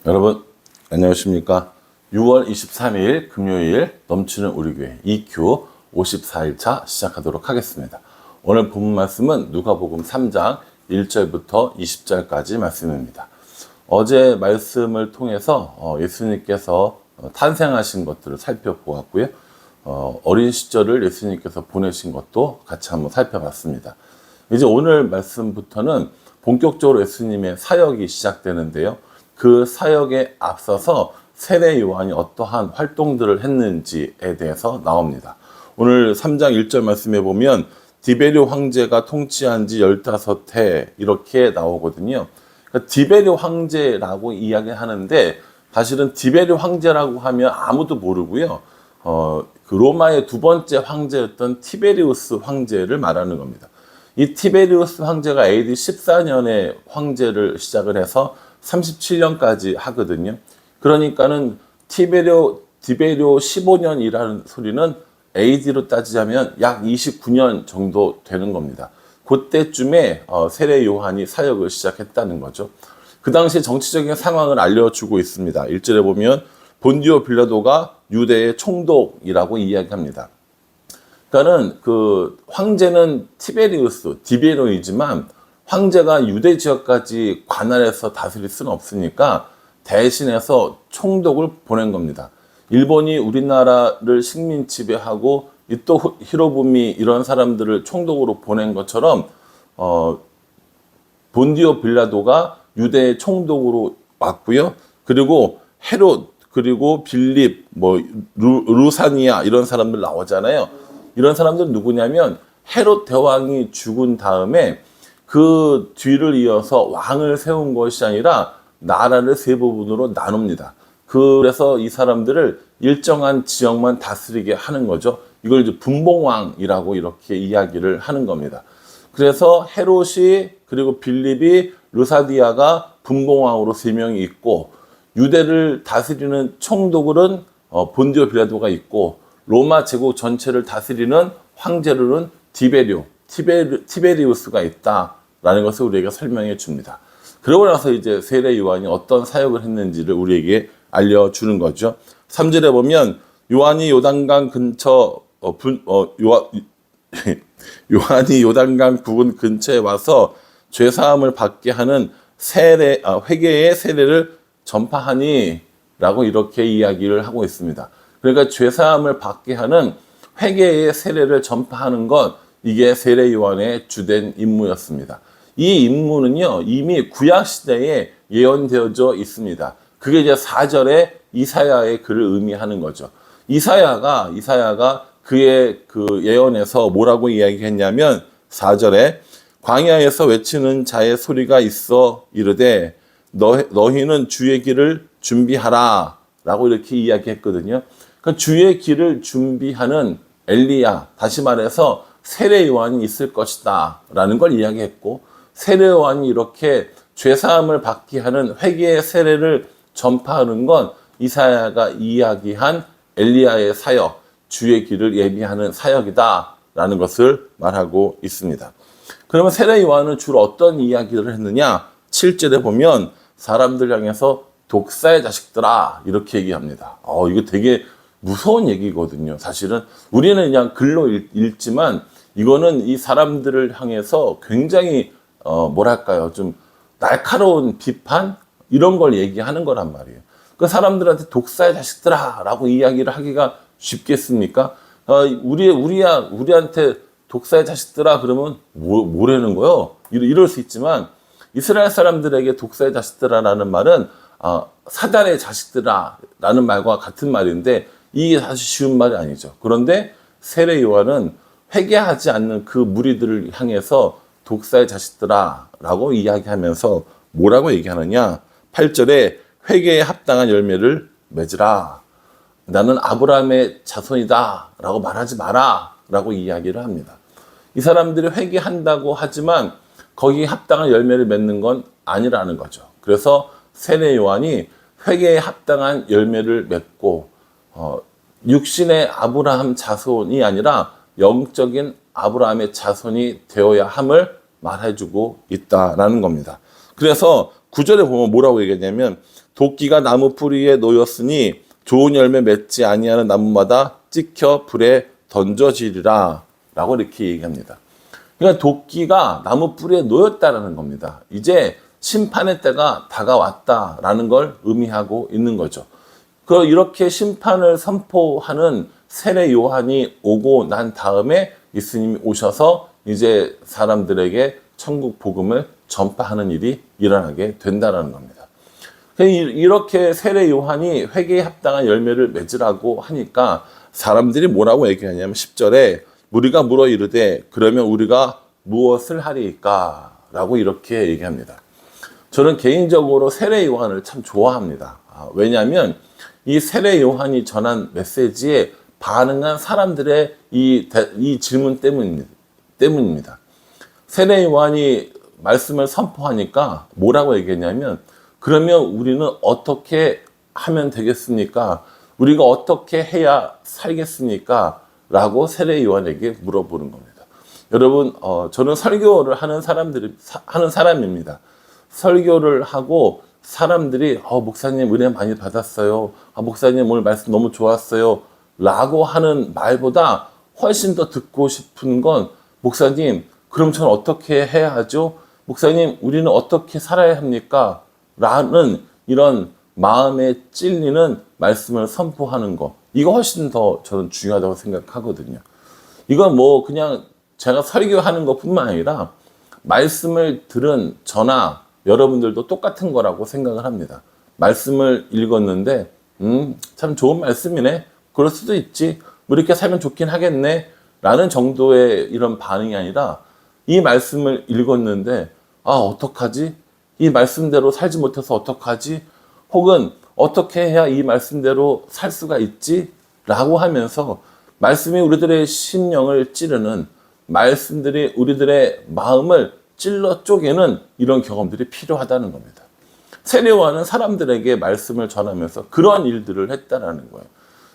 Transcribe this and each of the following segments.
여러분 안녕하십니까. 6월 23일 금요일 넘치는 우리 교회 EQ 54일차 시작하도록 하겠습니다. 오늘 본문 말씀은 누가복음 3장 1절부터 20절까지 말씀입니다. 어제 말씀을 통해서 예수님께서 탄생하신 것들을 살펴보았고요. 어린 시절을 예수님께서 보내신 것도 같이 한번 살펴봤습니다. 이제 오늘 말씀부터는 본격적으로 예수님의 사역이 시작되는데요. 그 사역에 앞서서 세례 요한이 어떠한 활동들을 했는지에 대해서 나옵니다. 오늘 3장 1절 말씀에 보면 디베리오 황제가 통치한 지 15해 이렇게 나오거든요. 그러니까 디베리오 황제라고 이야기하는데 사실은 디베리오 황제라고 하면 아무도 모르고요. 그 로마의 두 번째 황제였던 티베리우스 황제를 말하는 겁니다. 이 티베리우스 황제가 AD 14년에 황제를 시작을 해서 37년까지 하거든요. 그러니까는 디베리오 15년이라는 소리는 AD로 따지자면 약 29년 정도 되는 겁니다. 그때쯤에 세례 요한이 사역을 시작했다는 거죠. 그 당시 정치적인 상황을 알려주고 있습니다. 1절에 보면 본디오 빌라도가 유대의 총독이라고 이야기합니다. 그러니까는 그 황제는 디베리오이지만 황제가 유대 지역까지 관할해서 다스릴 수는 없으니까 대신해서 총독을 보낸 겁니다. 일본이 우리나라를 식민 지배하고 또 히로부미 이런 사람들을 총독으로 보낸 것처럼 본디오 빌라도가 유대의 총독으로 왔고요. 그리고 헤롯 그리고 빌립 루사니아 이런 사람들 나오잖아요. 이런 사람들은 누구냐면 헤롯 대왕이 죽은 다음에 그 뒤를 이어서 왕을 세운 것이 아니라 나라를 세 부분으로 나눕니다. 그래서 이 사람들을 일정한 지역만 다스리게 하는 거죠. 이걸 이제 분봉왕이라고 이렇게 이야기를 하는 겁니다. 그래서 헤롯이 그리고 빌립이 루사디아가 분봉왕으로 3명이 있고 유대를 다스리는 총독은 본디오 빌라도가 있고 로마 제국 전체를 다스리는 황제로는 티베리우스가 있다라는 것을 우리에게 설명해 줍니다. 그러고 나서 이제 세례 요한이 어떤 사역을 했는지를 우리에게 알려주는 거죠. 3절에 보면 요한이 요단강 요한이 요단강 부근 근처에 와서 죄사함을 받게 하는 회개의 세례를 전파하니 라고 이렇게 이야기를 하고 있습니다. 그러니까 죄사함을 받게 하는 회개의 세례를 전파하는 것, 이게 세례 요한의 주된 임무였습니다. 이 임무는요, 이미 구약시대에 예언되어져 있습니다. 그게 이제 4절에 이사야의 글을 의미하는 거죠. 이사야가 그의 그 예언에서 뭐라고 이야기했냐면 4절에 광야에서 외치는 자의 소리가 있어 이르되 너희는 주의 길을 준비하라 라고 이렇게 이야기했거든요. 그러니까 주의 길을 준비하는 엘리야, 다시 말해서 세례 요한이 있을 것이다 라는 걸 이야기했고, 세례 요한이 이렇게 죄사함을 받게 하는 회개의 세례를 전파하는 건 이사야가 이야기한 엘리야의 사역, 주의 길을 예비하는 사역이다 라는 것을 말하고 있습니다. 그러면 세례 요한은 주로 어떤 이야기를 했느냐? 7절에 보면 사람들 향해서 독사의 자식들아 이렇게 얘기합니다. 이거 되게 무서운 얘기거든요. 사실은 우리는 그냥 글로 읽지만 이거는 이 사람들을 향해서 굉장히 좀 날카로운 비판 이런 걸 얘기하는 거란 말이에요. 그 사람들한테 독사의 자식들아 라고 이야기를 하기가 쉽겠습니까? 우리한테 독사의 자식들아 그러면 뭐라는 거요? 이럴 수 있지만 이스라엘 사람들에게 독사의 자식들아라는 말은 사단의 자식들아라는 말과 같은 말인데 이게 사실 쉬운 말이 아니죠. 그런데 세례 요한은 회개하지 않는 그 무리들을 향해서 독사의 자식들아라고 이야기하면서 뭐라고 얘기하느냐? 8절에 회개에 합당한 열매를 맺으라. 나는 아브라함의 자손이다 라고 말하지 마라 라고 이야기를 합니다. 이 사람들이 회개한다고 하지만 거기에 합당한 열매를 맺는 건 아니라는 거죠. 그래서 세례 요한이 회개에 합당한 열매를 맺고 육신의 아브라함 자손이 아니라 영적인 아브라함의 자손이 되어야 함을 말해주고 있다라는 겁니다. 그래서 9절에 보면 뭐라고 얘기하냐면 도끼가 나무 뿌리에 놓였으니 좋은 열매 맺지 아니하는 나무마다 찍혀 불에 던져지리라 라고 이렇게 얘기합니다. 그러니까 도끼가 나무 뿌리에 놓였다라는 겁니다. 이제 심판의 때가 다가왔다라는 걸 의미하고 있는 거죠. 이렇게 심판을 선포하는 세례 요한이 오고 난 다음에 예수님이 오셔서 이제 사람들에게 천국 복음을 전파하는 일이 일어나게 된다는 겁니다. 이렇게 세례 요한이 회개에 합당한 열매를 맺으라고 하니까 사람들이 뭐라고 얘기하냐면 10절에 우리가 물어 이르되 그러면 우리가 무엇을 하리이까? 라고 이렇게 얘기합니다. 저는 개인적으로 세례 요한을 참 좋아합니다. 왜냐하면 이 세례 요한이 전한 메시지에 반응한 사람들의 이 질문 때문입니다. 세례 요한이 말씀을 선포하니까 뭐라고 얘기했냐면 그러면 우리는 어떻게 하면 되겠습니까? 우리가 어떻게 해야 살겠습니까? 라고 세례 요한에게 물어보는 겁니다. 여러분, 저는 설교를 하는 사람입니다. 설교를 하고 사람들이 목사님 은혜 많이 받았어요. 목사님 오늘 말씀 너무 좋았어요. 라고 하는 말보다 훨씬 더 듣고 싶은 건 목사님 그럼 저는 어떻게 해야 하죠? 목사님 우리는 어떻게 살아야 합니까? 라는 이런 마음에 찔리는 말씀을 선포하는 거, 이거 훨씬 더 저는 중요하다고 생각하거든요. 이건 뭐 그냥 제가 설교하는 것뿐만 아니라 말씀을 들은 저나 여러분들도 똑같은 거라고 생각을 합니다. 말씀을 읽었는데 참 좋은 말씀이네, 그럴 수도 있지, 뭐 이렇게 살면 좋긴 하겠네 라는 정도의 이런 반응이 아니라 이 말씀을 읽었는데 어떡하지? 이 말씀대로 살지 못해서 어떡하지? 혹은 어떻게 해야 이 말씀대로 살 수가 있지? 라고 하면서 말씀이 우리들의 심령을 찌르는, 말씀들이 우리들의 마음을 찔러 쪼개는 이런 경험들이 필요하다는 겁니다. 세례 요한은 사람들에게 말씀을 전하면서 그러한 일들을 했다는 거예요.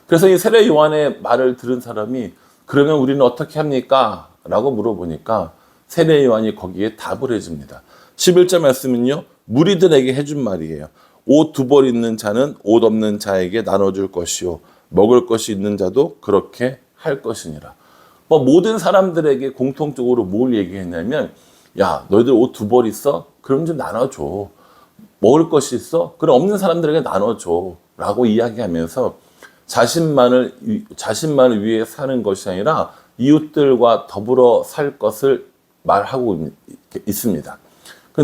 그래서 이 세례 요한의 말을 들은 사람이 그러면 우리는 어떻게 합니까? 라고 물어보니까 세례 요한이 거기에 답을 해줍니다. 11절 말씀은요, 무리들에게 해준 말이에요. 옷 2벌 있는 자는 옷 없는 자에게 나눠줄 것이요 먹을 것이 있는 자도 그렇게 할 것이니라. 모든 사람들에게 공통적으로 뭘 얘기했냐면, 야 너희들 옷 2벌 있어? 그럼 좀 나눠줘. 먹을 것이 있어? 그럼 없는 사람들에게 나눠줘 라고 이야기하면서 자신만을 위해 사는 것이 아니라 이웃들과 더불어 살 것을 말하고 있습니다.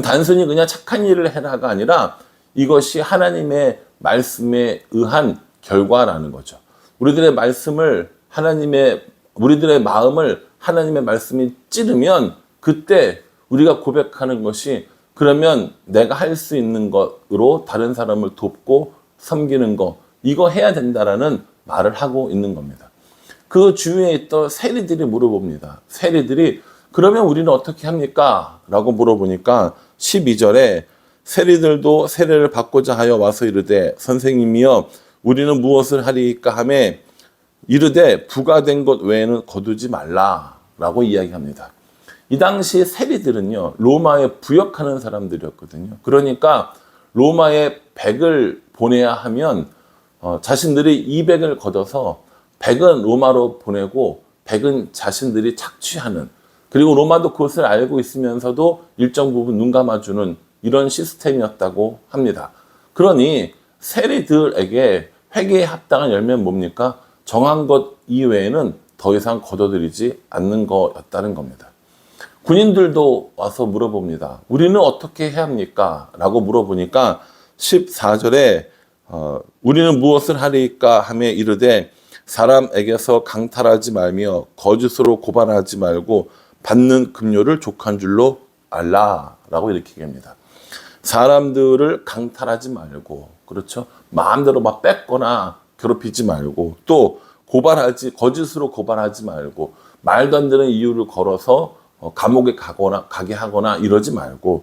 단순히 그냥 착한 일을 해라가 아니라 이것이 하나님의 말씀에 의한 결과라는 거죠. 우리들의 마음을 하나님의 말씀이 찌르면 그때 우리가 고백하는 것이 그러면 내가 할 수 있는 것으로 다른 사람을 돕고 섬기는 거, 이거 해야 된다라는 말을 하고 있는 겁니다. 그 주위에 있던 세리들이 물어봅니다. 세리들이 그러면 우리는 어떻게 합니까? 라고 물어보니까 12절에 세리들도 세례를 받고자 하여 와서 이르되 선생님이여 우리는 무엇을 하리까 하매 이르되 부과된 것 외에는 거두지 말라 라고 이야기합니다. 이 당시 세리들은요 로마에 부역하는 사람들이었거든요. 그러니까 로마에 100을 보내야 하면 자신들이 200을 걷어서 100은 로마로 보내고 100은 자신들이 착취하는, 그리고 로마도 그것을 알고 있으면서도 일정 부분 눈 감아주는 이런 시스템이었다고 합니다. 그러니 세리들에게 회개에 합당한 열매는 뭡니까? 정한 것 이외에는 더 이상 거둬들이지 않는 거였다는 겁니다. 군인들도 와서 물어봅니다. 우리는 어떻게 해야 합니까? 라고 물어보니까 14절에 우리는 무엇을 하리까 하며 이르되 사람에게서 강탈하지 말며 거짓으로 고발하지 말고 받는 급료를 족한 줄로 알라 라고 이렇게 얘기합니다. 사람들을 강탈하지 말고, 그렇죠? 마음대로 막 뺏거나 괴롭히지 말고, 또 거짓으로 고발하지 말고, 말도 안 되는 이유를 걸어서 감옥에 가게 하거나 이러지 말고,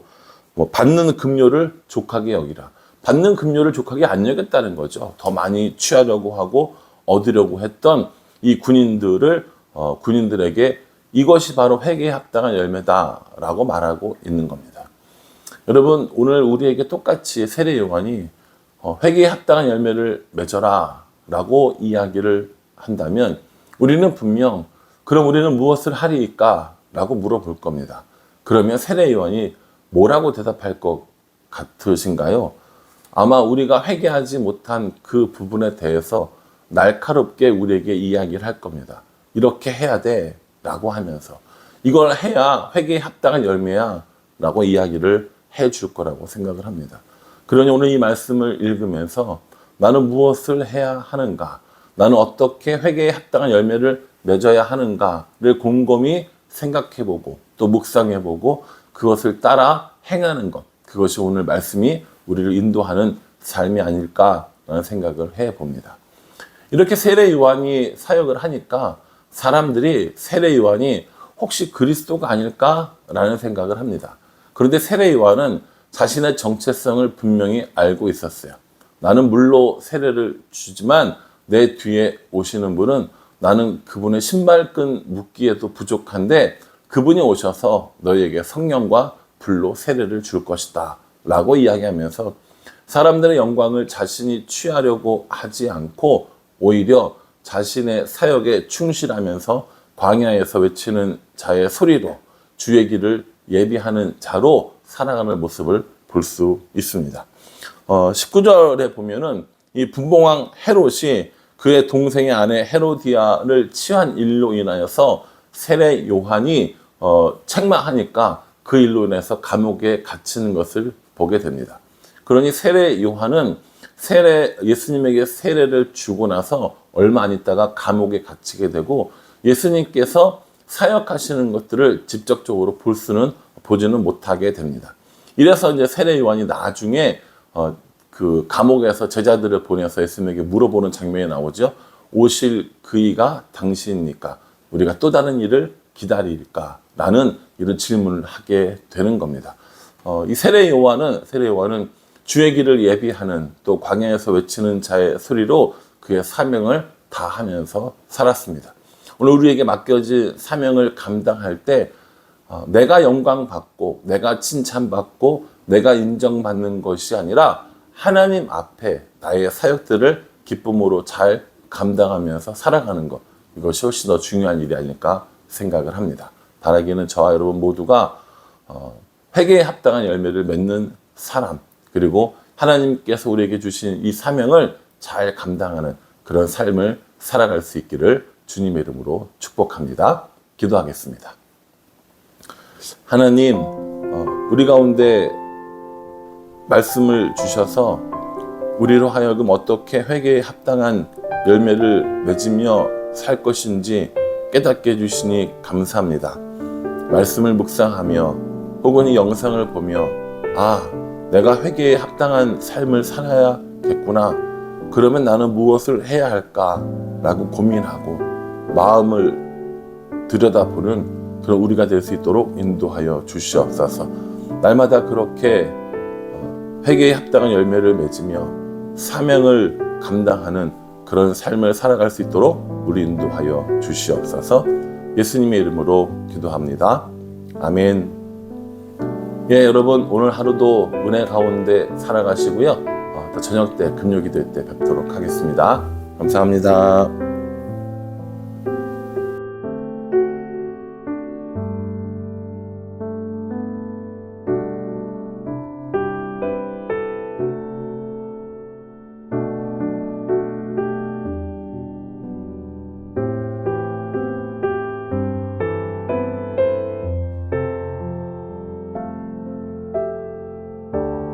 받는 급료를 족하게 여기라. 받는 급료를 족하게 안 여겼다는 거죠. 더 많이 취하려고 하고 얻으려고 했던 이 군인들에게 이것이 바로 회개에 합당한 열매다라고 말하고 있는 겁니다. 여러분, 오늘 우리에게 똑같이 세례 요한이 회개에 합당한 열매를 맺어라 라고 이야기를 한다면 우리는 분명 그럼 우리는 무엇을 하리까? 라고 물어볼 겁니다. 그러면 세례 요한이 뭐라고 대답할 것 같으신가요? 아마 우리가 회개하지 못한 그 부분에 대해서 날카롭게 우리에게 이야기를 할 겁니다. 이렇게 해야 돼 라고 하면서 이걸 해야 회개에 합당한 열매야 라고 이야기를 해줄 거라고 생각을 합니다. 그러니 오늘 이 말씀을 읽으면서 나는 무엇을 해야 하는가? 나는 어떻게 회개에 합당한 열매를 맺어야 하는가를 곰곰이 생각해보고 또 묵상해보고 그것을 따라 행하는 것. 그것이 오늘 말씀이 우리를 인도하는 삶이 아닐까라는 생각을 해봅니다. 이렇게 세례 요한이 사역을 하니까 사람들이 세례 요한이 혹시 그리스도가 아닐까라는 생각을 합니다. 그런데 세례 요한은 자신의 정체성을 분명히 알고 있었어요. 나는 물로 세례를 주지만 내 뒤에 오시는 분은 나는 그분의 신발끈 묶기에도 부족한데 그분이 오셔서 너희에게 성령과 불로 세례를 줄 것이다 라고 이야기하면서 사람들의 영광을 자신이 취하려고 하지 않고 오히려 자신의 사역에 충실하면서 광야에서 외치는 자의 소리로 주의 길을 예비하는 자로 살아가는 모습을 볼 수 있습니다. 19절에 보면은 이 분봉왕 헤롯이 그의 동생의 아내 헤로디아를 취한 일로 인하여서 세례 요한이 책망하니까 그 일로 인해서 감옥에 갇히는 것을 보게 됩니다. 그러니 세례 요한은 예수님에게 세례를 주고 나서 얼마 안 있다가 감옥에 갇히게 되고 예수님께서 사역하시는 것들을 직접적으로 보지는 못하게 됩니다. 이래서 이제 세례 요한이 나중에 그 감옥에서 제자들을 보내서 예수님에게 물어보는 장면이 나오죠. 오실 그이가 당신입니까? 우리가 또 다른 일을 기다릴까? 라는 이런 질문을 하게 되는 겁니다. 이 세례 요한은 주의 길을 예비하는 또 광야에서 외치는 자의 소리로 그의 사명을 다하면서 살았습니다. 오늘 우리에게 맡겨진 사명을 감당할 때 내가 영광받고 내가 칭찬받고 내가 인정받는 것이 아니라 하나님 앞에 나의 사역들을 기쁨으로 잘 감당하면서 살아가는 것, 이것이 훨씬 더 중요한 일이 아닐까 생각을 합니다. 바라기는 저와 여러분 모두가 회개에 합당한 열매를 맺는 사람, 그리고 하나님께서 우리에게 주신 이 사명을 잘 감당하는 그런 삶을 살아갈 수 있기를 주님의 이름으로 축복합니다. 기도하겠습니다. 하나님, 우리 가운데 말씀을 주셔서 우리로 하여금 어떻게 회개에 합당한 열매를 맺으며 살 것인지 깨닫게 해주시니 감사합니다. 말씀을 묵상하며 혹은 이 영상을 보며 내가 회개에 합당한 삶을 살아야겠구나. 그러면 나는 무엇을 해야 할까라고 고민하고 마음을 들여다보는 그런 우리가 될 수 있도록 인도하여 주시옵소서. 날마다 그렇게 회개에 합당한 열매를 맺으며 사명을 감당하는 그런 삶을 살아갈 수 있도록 우리 인도하여 주시옵소서. 예수님의 이름으로 기도합니다. 아멘. 여러분, 오늘 하루도 은혜 가운데 살아가시고요. 또 저녁 때 금요기도 때 뵙도록 하겠습니다. 감사합니다.